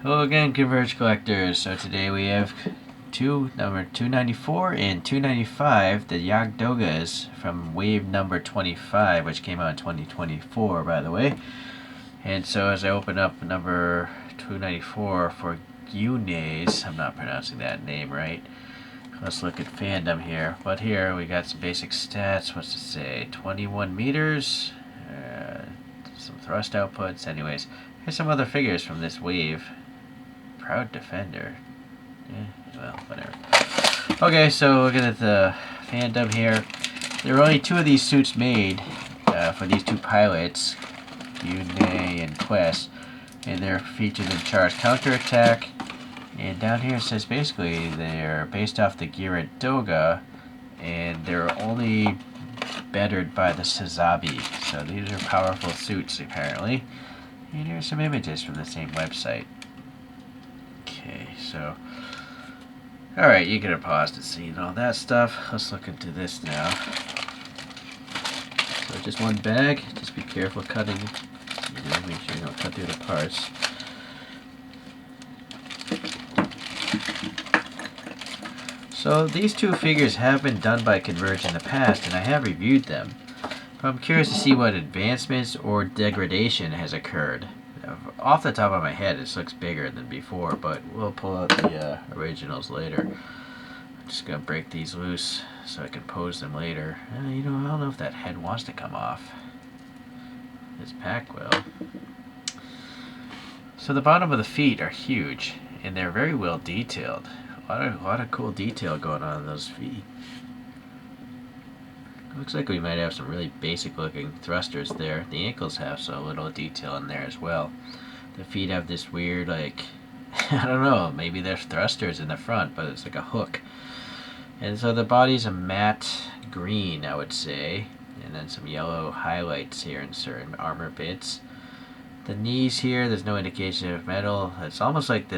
Hello again, Converge collectors. So today we have number 294 and 295, the Jagd Dogas from wave number 25, which came out in 2024, by the way. And so as I open up number 294 for Gyuneis, I'm not pronouncing that name right. Let's look at fandom here. But here we got some basic stats. What's it say? 21 meters. Some thrust outputs. Anyways, here's some other figures from this wave. Proud Defender. Well, whatever. Okay, so looking at the fandom here. There were only two of these suits made for these two pilots, Gyunei and Quess, and they're featured in Charge Counterattack. And down here it says basically they're based off the Jagd Doga, and they're only bettered by the Sazabi. So these are powerful suits apparently. And here's some images from the same website. Okay, so alright, you could have paused and seen all that stuff. Let's look into this now. So just one bag. Just be careful cutting. Make sure you don't cut through the parts. So these two figures have been done by Converge in the past, and I have reviewed them. But I'm curious to see what advancements or degradation has occurred. Off the top of my head, this looks bigger than before, but we'll pull out the originals later. I'm just going to break these loose so I can pose them later. I don't know if that head wants to come off. This pack will. So the bottom of the feet are huge, and they're very well detailed. A lot of cool detail going on in those feet. Looks like we might have some really basic looking thrusters there. The ankles have so little detail in there as well. The feet have this weird, like, I don't know, maybe there's thrusters in the front, but it's like a hook. And so the body's a matte green, I would say. And then some yellow highlights here in certain armor bits. The knees here, there's no indication of metal. It's almost like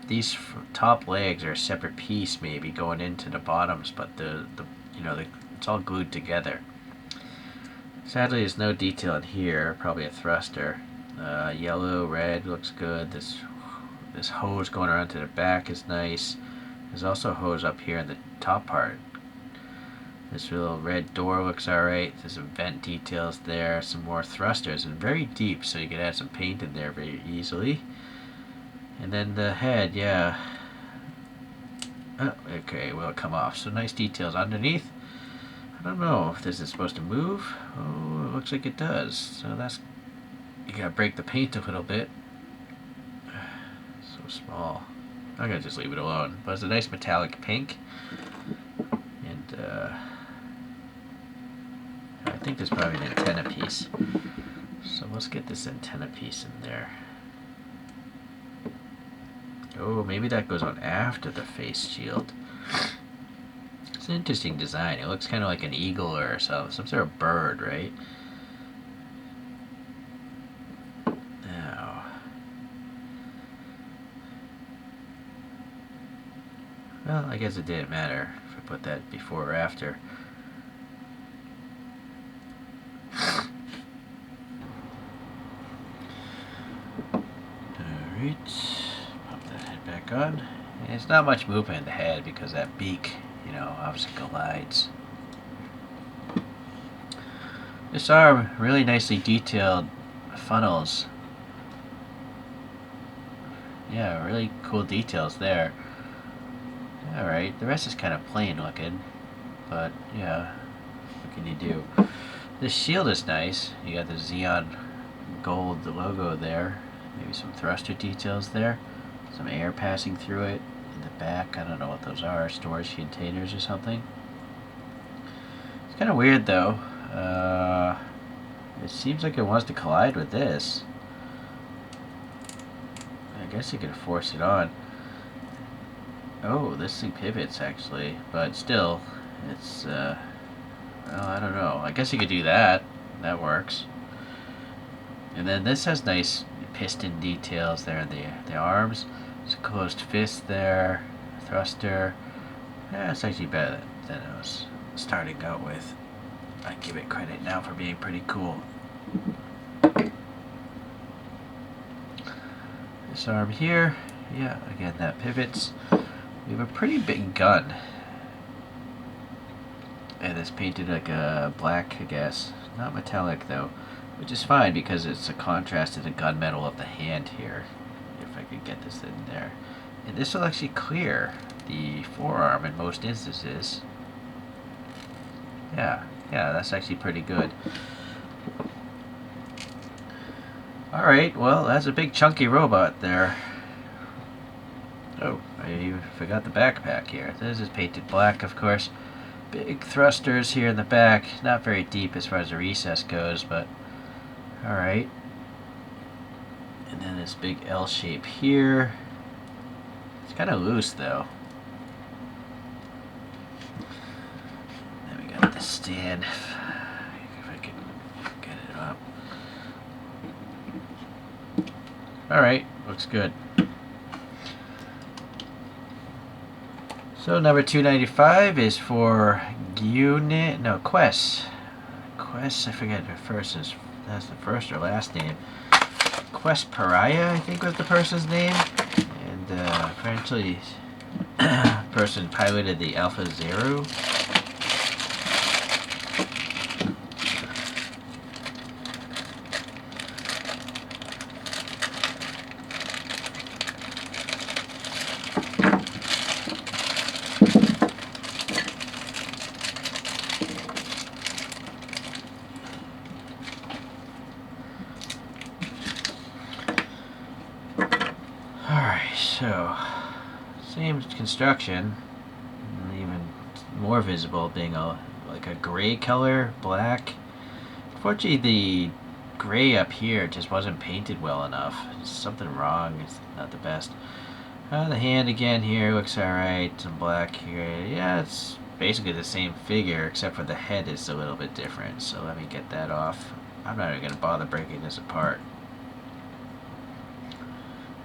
these top legs are a separate piece maybe going into the bottoms, but it's all glued together. Sadly, there's no detail in here. Probably a thruster. Yellow, red looks good. This hose going around to the back is nice. There's also a hose up here in the top part. This little red door looks alright. There's some vent details there. Some more thrusters, and very deep, so you can add some paint in there very easily. And then the head, yeah. Oh, okay, will it come off? So nice details underneath. I don't know if this is supposed to move. Oh, it looks like it does. So you gotta break the paint a little bit. So small. I'm gonna just leave it alone. But it's a nice metallic pink. And I think there's probably an antenna piece. So let's get this antenna piece in there. Oh, maybe that goes on after the face shield. It's an interesting design. It looks kind of like an eagle or some sort of bird, right? Now, well, I guess it didn't matter if I put that before or after. Alright. Back on. And it's not much movement in the head because that beak, obviously collides. This arm, really nicely detailed funnels. Yeah, really cool details there. Alright, the rest is kind of plain looking, but yeah, what can you do? This shield is nice. You got the Xeon gold logo there. Maybe some thruster details there. Some air passing through it in the back. I don't know what those are. Storage containers or something. It's kind of weird though. It seems like it wants to collide with this. I guess you could force it on. Oh, this thing pivots actually, but still, it's well, I don't know. I guess you could do that. That works. And then this has nice piston details there in the arms. There's a closed fist there, thruster. Yeah, it's actually better than I was starting out with. I give it credit now for being pretty cool. This arm here, Yeah, again, that pivots. We have a pretty big gun. And it's painted like a black, I guess. Not metallic, though. Which is fine because it's a contrast to the gunmetal of the hand here. If I could get this in there. And this will actually clear the forearm in most instances. Yeah, that's actually pretty good. Alright, well, that's a big chunky robot there. Oh, I even forgot the backpack here. This is painted black, of course. Big thrusters here in the back. Not very deep as far as the recess goes, but alright. And then this big L shape here. It's kind of loose, though. Then we got the stand. If I can get it up. Alright, looks good. So number 295 is for Quess. Quess, I forget the first is, that's the first or last name. Quess Pariah, I think was the person's name. And apparently person piloted the Alpha Zero. So, same construction, even more visible, being like a gray color, black. Unfortunately, the gray up here just wasn't painted well enough. There's something wrong. It's not the best. The hand again here looks alright. Some black here. Yeah, it's basically the same figure, except for the head is a little bit different. So let me get that off. I'm not even going to bother breaking this apart.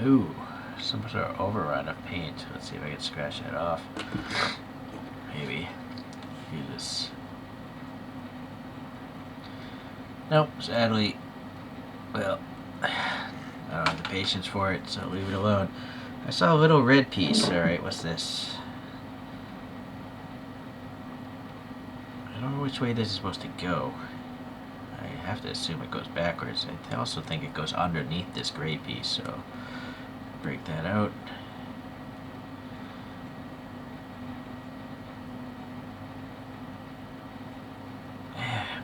Ooh. Some sort of overrun of paint. Let's see if I can scratch that off. Maybe. Use this. Nope, sadly. Well, I don't have the patience for it, so leave it alone. I saw a little red piece. Alright, what's this? I don't know which way this is supposed to go. I have to assume it goes backwards. I also think it goes underneath this gray piece, so break that out.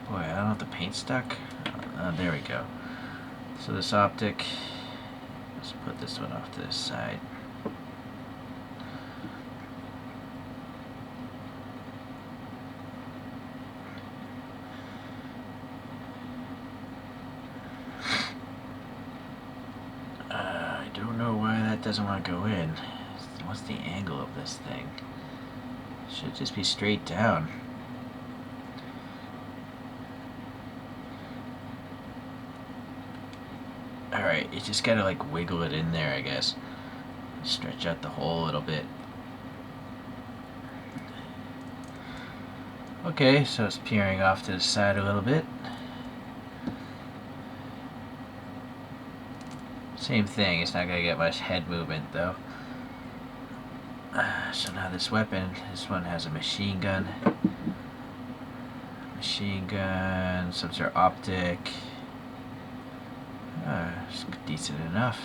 Boy, I don't know if the paint's stuck. There we go. So this optic, let's put this one off to the side. Doesn't want to go in. What's the angle of this thing? Should just be straight down. Alright, you just gotta like wiggle it in there, I guess. Stretch out the hole a little bit. Okay, so it's peering off to the side a little bit. Same thing, it's not going to get much head movement though. So now this weapon, this one has a machine gun. Machine gun, some sort of optic. It's decent enough.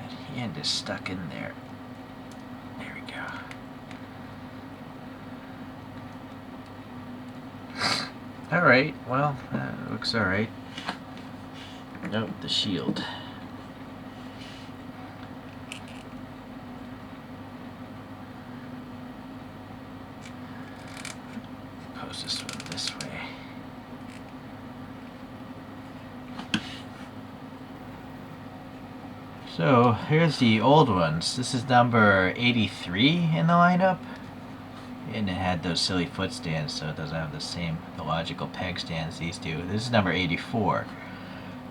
That hand is stuck in there. There we go. Alright, well, looks alright. Nope, the shield. Pose this one this way. So, here's the old ones. This is number 83 in the lineup. And it had those silly foot stands, so it doesn't have the logical peg stands these do. This is number 84.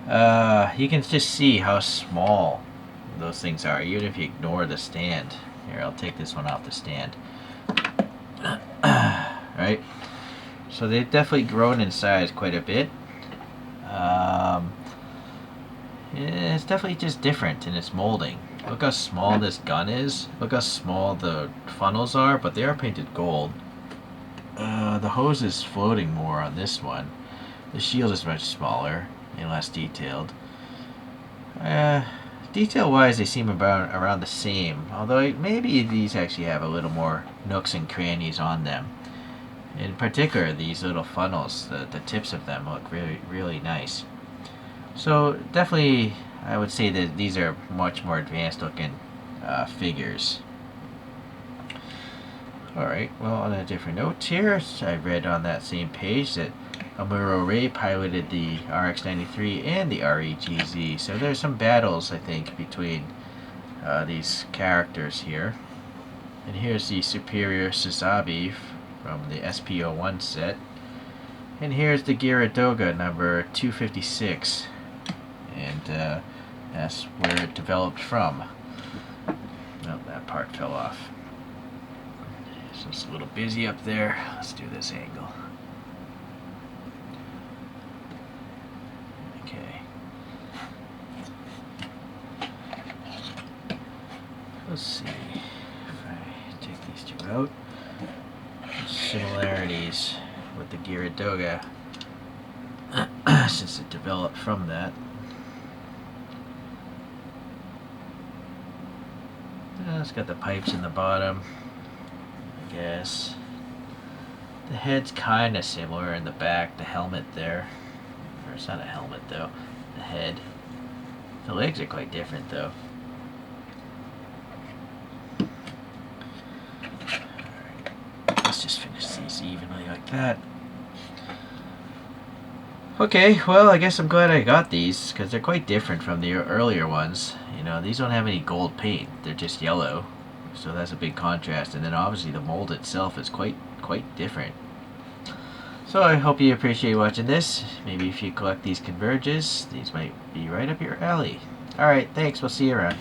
You can just see how small those things are, even if you ignore the stand. Here, I'll take this one off the stand. Right? So they've definitely grown in size quite a bit. It's definitely just different in its molding. Look how small this gun is. Look how small the funnels are, but they are painted gold. The hose is floating more on this one. The shield is much smaller and less detailed. Detail-wise, they seem around the same, although maybe these actually have a little more nooks and crannies on them. In particular, these little funnels, the tips of them look really, really nice. So definitely, I would say that these are much more advanced looking figures. Alright, well, on a different note here, I read on that same page that Amuro Ray piloted the RX-93 and the REGZ, so there's some battles, I think, between these characters here. And here's the Superior Suzabi from the SP01 set. And here's the Jagd Doga number 256. And that's where it developed from. Oh, that part fell off. So it's a little busy up there. Let's do this angle. Okay. Let's see if I take these two out. Similarities with the Jagd Doga since it developed from that. It's got the pipes in the bottom, I guess. The head's kind of similar in the back, the helmet there. Or it's not a helmet though, the head. The legs are quite different though. Alright, let's just finish these evenly like that. Okay, well, I guess I'm glad I got these, because they're quite different from the earlier ones. You know, these don't have any gold paint, they're just yellow. So that's a big contrast, and then obviously the mold itself is quite different. So I hope you appreciate watching this. Maybe if you collect these Converges, these might be right up your alley. Alright, thanks, we'll see you around.